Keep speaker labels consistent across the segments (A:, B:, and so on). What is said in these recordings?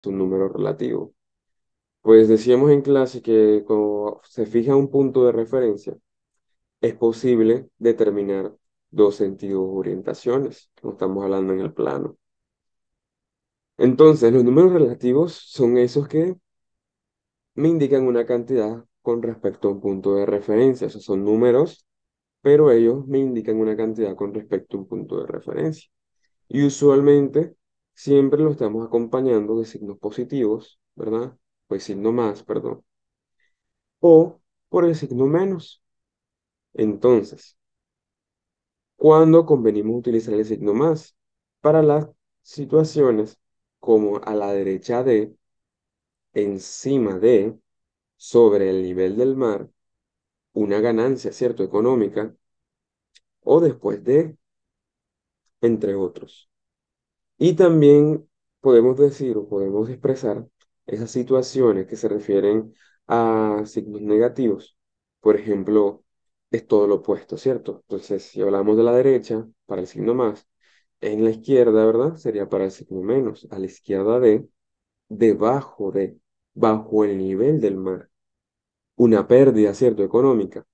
A: un número relativo. Pues decíamos en clase que cuando se fija un punto de referencia, es posible determinar dos sentidos o orientaciones, como estamos hablando en el plano. Entonces, los números relativos son esos que me indican una cantidad con respecto a un punto de referencia. Esos son números, pero ellos me indican una cantidad con respecto a un punto de referencia. Y usualmente siempre lo estamos acompañando de signos positivos, ¿verdad? Pues signo más, perdón. O por el signo menos. Entonces, ¿cuándo convenimos utilizar el signo más? Para las situaciones como a la derecha de, encima de, sobre el nivel del mar, una ganancia, ¿cierto? Económica, o después de, entre otros. Y también podemos decir o podemos expresar esas situaciones que se refieren a signos negativos. Por ejemplo, es todo lo opuesto, ¿cierto? Entonces, si hablamos de la derecha, para el signo más, en la izquierda, ¿verdad? Sería para el signo menos. A la izquierda de, debajo de, bajo el nivel del mar. Una pérdida, ¿cierto? Económica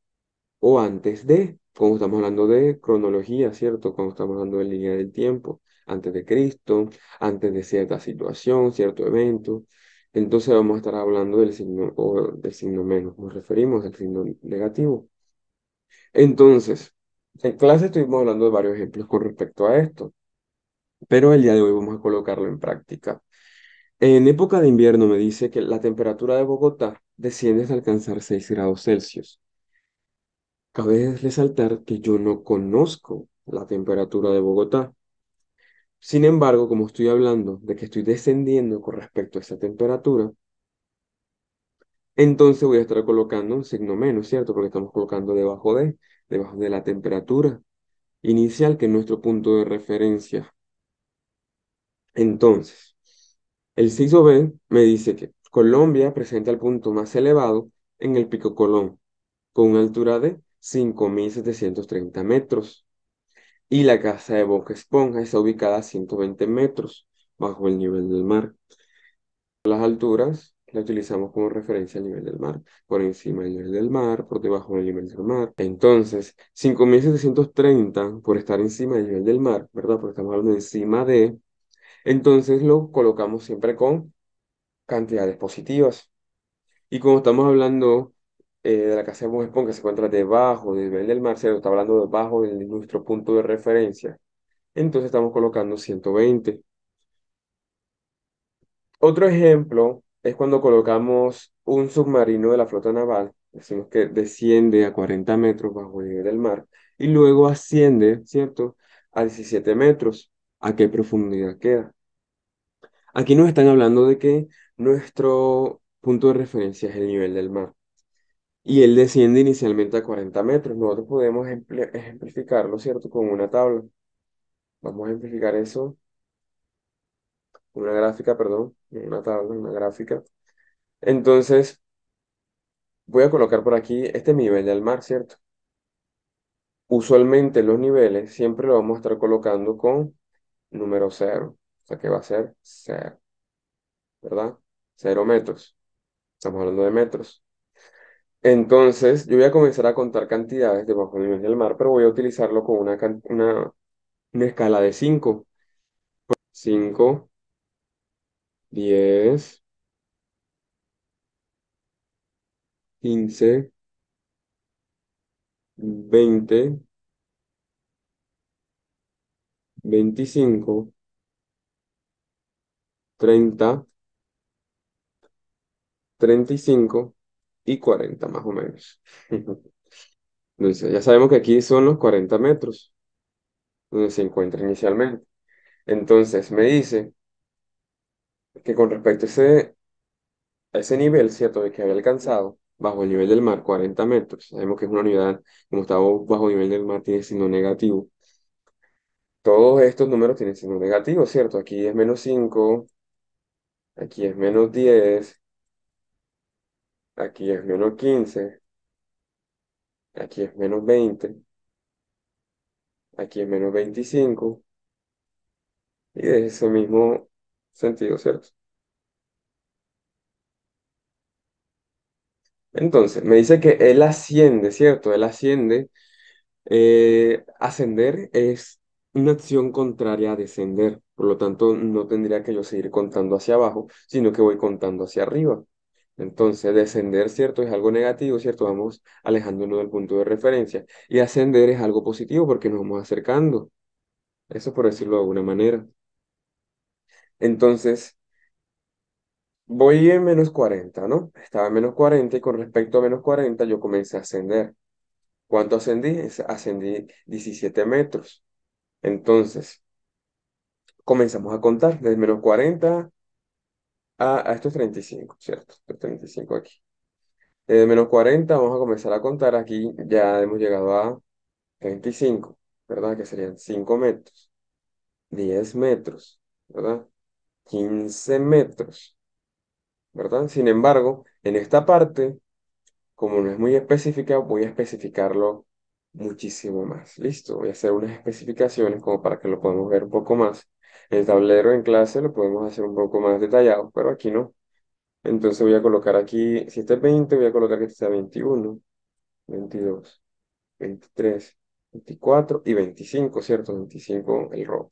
A: o antes de, como estamos hablando de cronología, ¿cierto? Cuando estamos hablando de línea del tiempo, antes de Cristo, antes de cierta situación, cierto evento. Entonces vamos a estar hablando del signo o del signo menos, nos referimos al signo negativo. Entonces, en clase estuvimos hablando de varios ejemplos con respecto a esto, pero el día de hoy vamos a colocarlo en práctica. En época de invierno me dice que la temperatura de Bogotá desciende hasta alcanzar 6 grados Celsius. Cabe resaltar que yo no conozco la temperatura de Bogotá. Sin embargo, como estoy hablando de que estoy descendiendo con respecto a esa temperatura, entonces voy a estar colocando un signo menos, ¿cierto? Porque estamos colocando debajo de la temperatura inicial, que es nuestro punto de referencia. Entonces, el CISO B me dice que Colombia presenta el punto más elevado en el Pico Colón, con una altura de 5.730 metros. Y la casa de Boca Esponja está ubicada a 120 metros bajo el nivel del mar. Las alturas la utilizamos como referencia al nivel del mar, por encima del nivel del mar, por debajo del nivel del mar. Entonces, 5.730 por estar encima del nivel del mar, ¿verdad? Porque estamos hablando encima de, entonces lo colocamos siempre con cantidades positivas. Y como estamos hablando de la casa de Boca Esponja que se encuentra debajo del nivel del mar, se está hablando debajo de nuestro punto de referencia. Entonces estamos colocando 120. Otro ejemplo es cuando colocamos un submarino de la flota naval, decimos que desciende a 40 metros bajo el nivel del mar y luego asciende, ¿cierto?, a 17 metros. ¿A qué profundidad queda? Aquí nos están hablando de que nuestro punto de referencia es el nivel del mar y él desciende inicialmente a 40 metros. Nosotros podemos ejemplificarlo, ¿cierto?, con una tabla. Vamos a ejemplificar eso, una gráfica, perdón, una tabla, una gráfica. Entonces, voy a colocar por aquí este nivel del mar, ¿cierto? Usualmente los niveles siempre lo vamos a estar colocando con número cero. O sea que va a ser cero, ¿verdad? 0 metros. Estamos hablando de metros. Entonces, yo voy a comenzar a contar cantidades debajo del nivel del mar, pero voy a utilizarlo con una escala de 5. 5, 10, 15, 20, 25, 30, 35 y 40 más o menos. Entonces, ya sabemos que aquí son los 40 metros donde se encuentra inicialmente. Entonces, me dice que con respecto a ese nivel, ¿cierto? De que había alcanzado bajo el nivel del mar, 40 metros. Sabemos que es una unidad, como está bajo el nivel del mar, tiene signo negativo. Todos estos números tienen signo negativo, ¿cierto? Aquí es -5, aquí es -10, aquí es -15, aquí es -20, aquí es -25, y de ese mismo sentido, ¿cierto? Entonces, me dice que él asciende, ¿cierto? Él asciende. Ascender es una acción contraria a descender. Por lo tanto, no tendría que yo seguir contando hacia abajo, sino que voy contando hacia arriba. Entonces, descender, ¿cierto? Es algo negativo, ¿cierto? Vamos alejándonos del punto de referencia. Y ascender es algo positivo porque nos vamos acercando. Eso por decirlo de alguna manera. Entonces, voy en -40, ¿no? Estaba en -40 y con respecto a -40 yo comencé a ascender. ¿Cuánto ascendí? Ascendí 17 metros. Entonces, comenzamos a contar desde -40 a esto es 35, ¿cierto? Esto es 35 aquí. Desde -40 vamos a comenzar a contar. Aquí ya hemos llegado a 35, ¿verdad? Que serían 5 metros, 10 metros, ¿verdad? 15 metros, ¿verdad? Sin embargo, en esta parte, como no es muy específica, voy a especificarlo muchísimo más. Listo, voy a hacer unas especificaciones como para que lo podamos ver un poco más. En el tablero en clase lo podemos hacer un poco más detallado, pero aquí no. Entonces voy a colocar aquí, si este es 20, voy a colocar que este sea 21, 22, 23, 24 y 25, ¿cierto? 25 el rojo.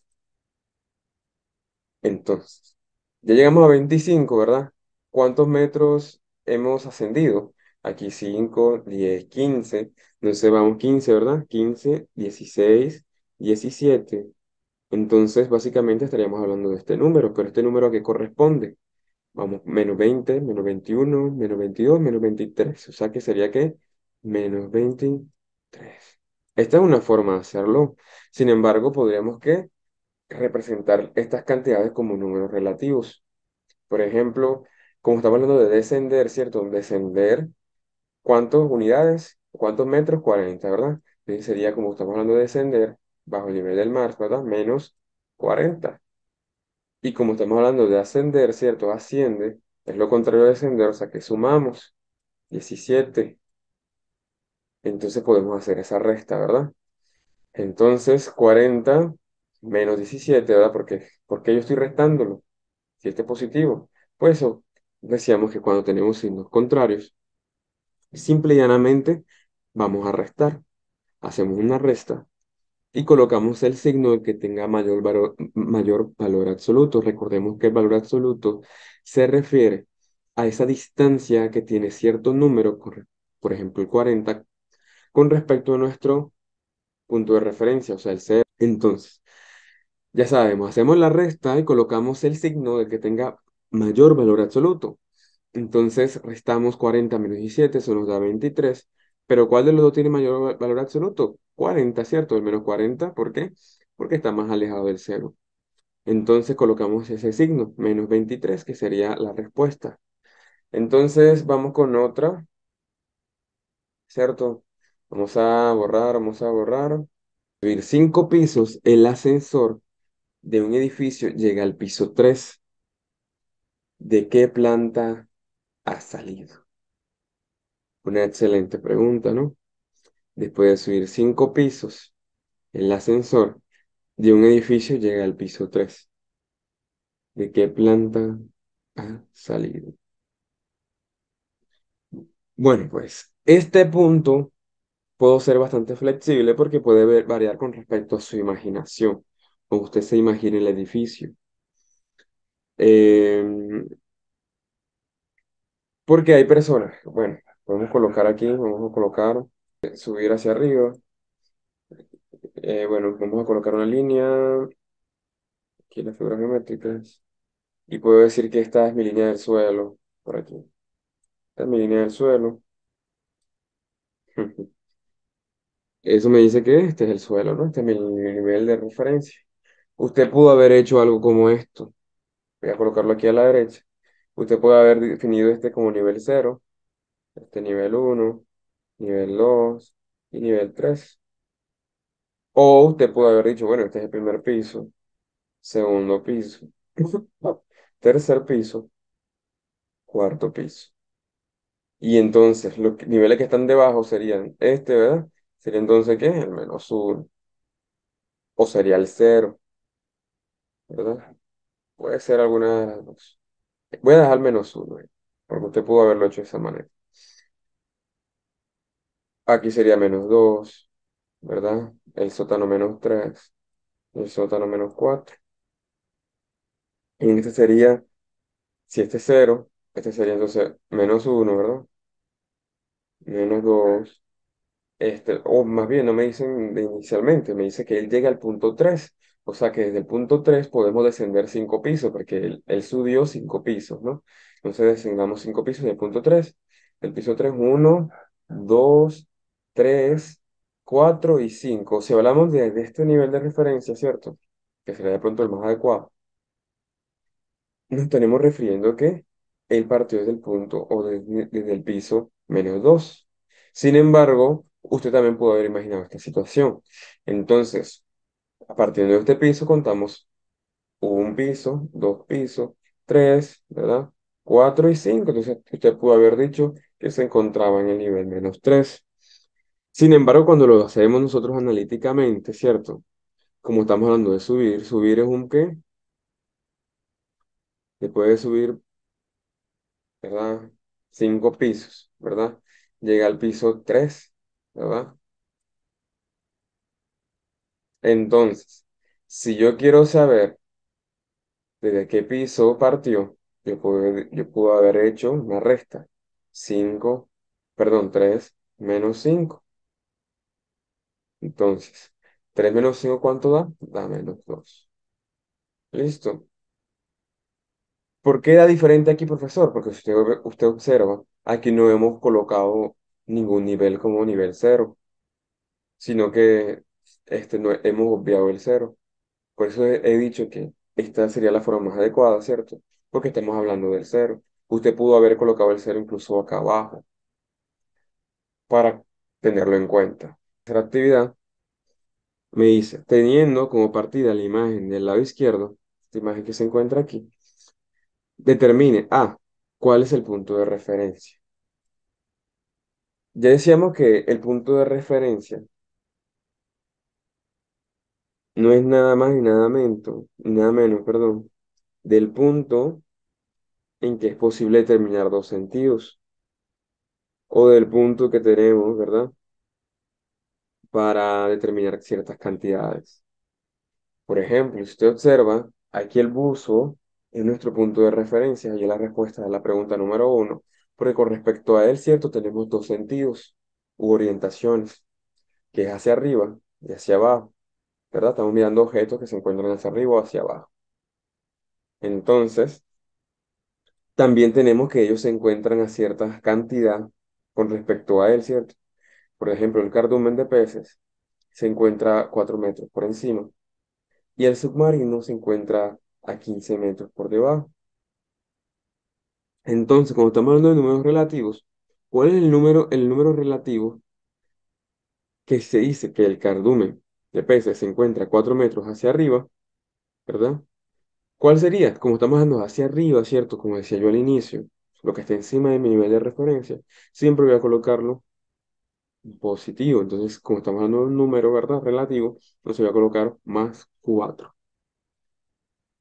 A: Entonces, ya llegamos a 25, ¿verdad? ¿Cuántos metros hemos ascendido? Aquí 5, 10, 15. Entonces vamos 15, ¿verdad? 15, 16, 17. Entonces, básicamente estaríamos hablando de este número, pero ¿este número a qué corresponde? Vamos, -20, -21, -22, -23. O sea que sería que -23. Esta es una forma de hacerlo. Sin embargo, podríamos que representar estas cantidades como números relativos. Por ejemplo, como estamos hablando de descender, ¿cierto? Descender, ¿cuántas unidades? ¿Cuántos metros? 40, ¿verdad? Entonces sería como estamos hablando de descender bajo el nivel del mar, ¿verdad? -40. Y como estamos hablando de ascender, ¿cierto? Asciende, es lo contrario de descender, o sea que sumamos 17. Entonces podemos hacer esa resta, ¿verdad? Entonces 40 menos 17, ¿verdad? ¿Por qué yo estoy restándolo? Si este es positivo. Pues eso, decíamos que cuando tenemos signos contrarios, simple y llanamente vamos a restar. Hacemos una resta y colocamos el signo que tenga mayor valor absoluto. Recordemos que el valor absoluto se refiere a esa distancia que tiene cierto número, por ejemplo el 40, con respecto a nuestro punto de referencia, o sea, el cero. Entonces, ya sabemos, hacemos la resta y colocamos el signo del que tenga mayor valor absoluto. Entonces, restamos 40 menos 17, eso nos da 23. Pero ¿cuál de los dos tiene mayor valor absoluto? 40, ¿cierto? El -40, ¿por qué? Porque está más alejado del cero. Entonces colocamos ese signo, -23, que sería la respuesta. Entonces vamos con otra, ¿cierto? Vamos a borrar. Subir 5 pisos, el ascensor de un edificio llega al piso 3. ¿De qué planta ha salido? Una excelente pregunta, ¿no? Después de subir 5 pisos, el ascensor de un edificio llega al piso 3. ¿De qué planta ha salido? Bueno, pues este punto puedo ser bastante flexible porque puede variar con respecto a su imaginación, como usted se imagine el edificio. Em, Porque hay personas, bueno, podemos colocar aquí, vamos a colocar, subir hacia arriba, bueno, vamos a colocar una línea, aquí las figuras geométricas, y puedo decir que esta es mi línea del suelo, por aquí. Esta es mi línea del suelo. Eso me dice que este es el suelo, ¿no? Este es mi nivel de referencia. Usted pudo haber hecho algo como esto. Voy a colocarlo aquí a la derecha. Usted puede haber definido este como nivel cero, este nivel uno, nivel 2 y nivel 3. O usted puede haber dicho, bueno, este es el primer piso, segundo piso, tercer piso, cuarto piso. Y entonces los niveles que están debajo serían este, ¿verdad? Sería entonces, ¿qué? El -1. O sería el cero, ¿verdad? Puede ser alguna de las dos. Voy a dejar -1, porque usted pudo haberlo hecho de esa manera. Aquí sería -2, ¿verdad? El sótano -3, el sótano -4. Y este sería, si este es 0, este sería entonces -1, ¿verdad? -2. O más bien, no me dicen inicialmente, me dice que él llega al punto 3. O sea que desde el punto 3 podemos descender 5 pisos, porque él subió 5 pisos, ¿no? Entonces descendamos 5 pisos del punto 3. El piso 3, 1, 2, 3, 4 y 5. Si hablamos de este nivel de referencia, ¿cierto? Que sería de pronto el más adecuado, nos estaremos refiriendo que él partió desde el punto o desde el piso -2. Sin embargo, usted también pudo haber imaginado esta situación. Entonces, a partir de este piso contamos un piso, dos pisos, tres, ¿verdad? Cuatro y cinco. Entonces, usted pudo haber dicho que se encontraba en el nivel -3. Sin embargo, cuando lo hacemos nosotros analíticamente, ¿cierto? Como estamos hablando de subir, subir es un qué, se puede subir, ¿verdad? 5 pisos, ¿verdad? Llega al piso 3, ¿verdad? Entonces, si yo quiero saber desde qué piso partió, yo puedo haber hecho una resta. 5, perdón, 3 menos 5. Entonces, 3 menos 5, ¿cuánto da? Da -2. ¿Listo? ¿Por qué da diferente aquí, profesor? Porque si usted observa, aquí no hemos colocado ningún nivel como nivel 0, sino que no hemos obviado el 0. Por eso he dicho que esta sería la forma más adecuada, ¿cierto? Porque estamos hablando del 0. Usted pudo haber colocado el 0 incluso acá abajo para tenerlo en cuenta. Esta actividad me dice, teniendo como partida la imagen del lado izquierdo, esta imagen que se encuentra aquí, determine A, ¿cuál es el punto de referencia? Ya decíamos que el punto de referencia no es nada más y nada menos, perdón, del punto en que es posible determinar dos sentidos, o del punto que tenemos, ¿verdad? Para determinar ciertas cantidades. Por ejemplo, si usted observa, aquí el buzo es nuestro punto de referencia y es la respuesta a la pregunta número 1, porque con respecto a él, ¿cierto? Tenemos dos sentidos u orientaciones, que es hacia arriba y hacia abajo, ¿verdad? Estamos mirando objetos que se encuentran hacia arriba o hacia abajo. Entonces, también tenemos que ellos se encuentran a cierta cantidad con respecto a él, ¿cierto? Por ejemplo, el cardumen de peces se encuentra 4 metros por encima y el submarino se encuentra a 15 metros por debajo. Entonces, cuando estamos hablando de números relativos, ¿cuál es el número relativo que se dice que el cardumen de peces se encuentra 4 metros hacia arriba, ¿verdad? ¿Cuál sería? Como estamos hablando hacia arriba, ¿cierto? Como decía yo al inicio, lo que está encima de mi nivel de referencia, siempre voy a colocarlo positivo. Entonces, como estamos hablando de un número, ¿verdad? Relativo, entonces voy a colocar +4.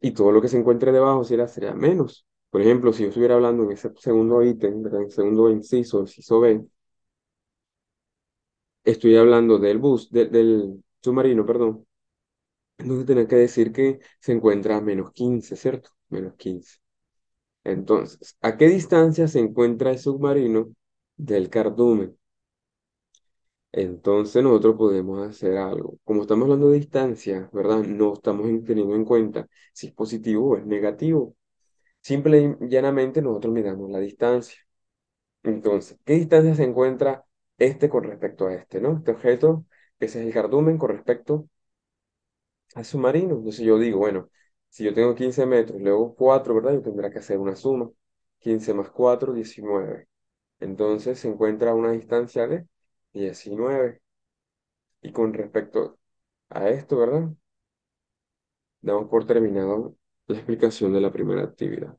A: Y todo lo que se encuentre debajo sería menos. Por ejemplo, si yo estuviera hablando en ese segundo ítem, ¿verdad? En el segundo inciso B, estoy hablando del submarino, perdón. Entonces tenía que decir que se encuentra a -15, ¿cierto? -15. Entonces, ¿a qué distancia se encuentra el submarino del cardumen? Entonces nosotros podemos hacer algo. Como estamos hablando de distancia, ¿verdad? No estamos teniendo en cuenta si es positivo o es negativo. Simple y llanamente nosotros miramos la distancia. Entonces, ¿qué distancia se encuentra este con respecto a este, ¿no? Este objeto, ese es el cardumen con respecto al submarino. Entonces yo digo, bueno, si yo tengo 15 metros, luego 4, ¿verdad? Yo tendré que hacer una suma. 15 más 4, 19. Entonces se encuentra a una distancia de 19. Y con respecto a esto, ¿verdad? Damos por terminado la explicación de la primera actividad.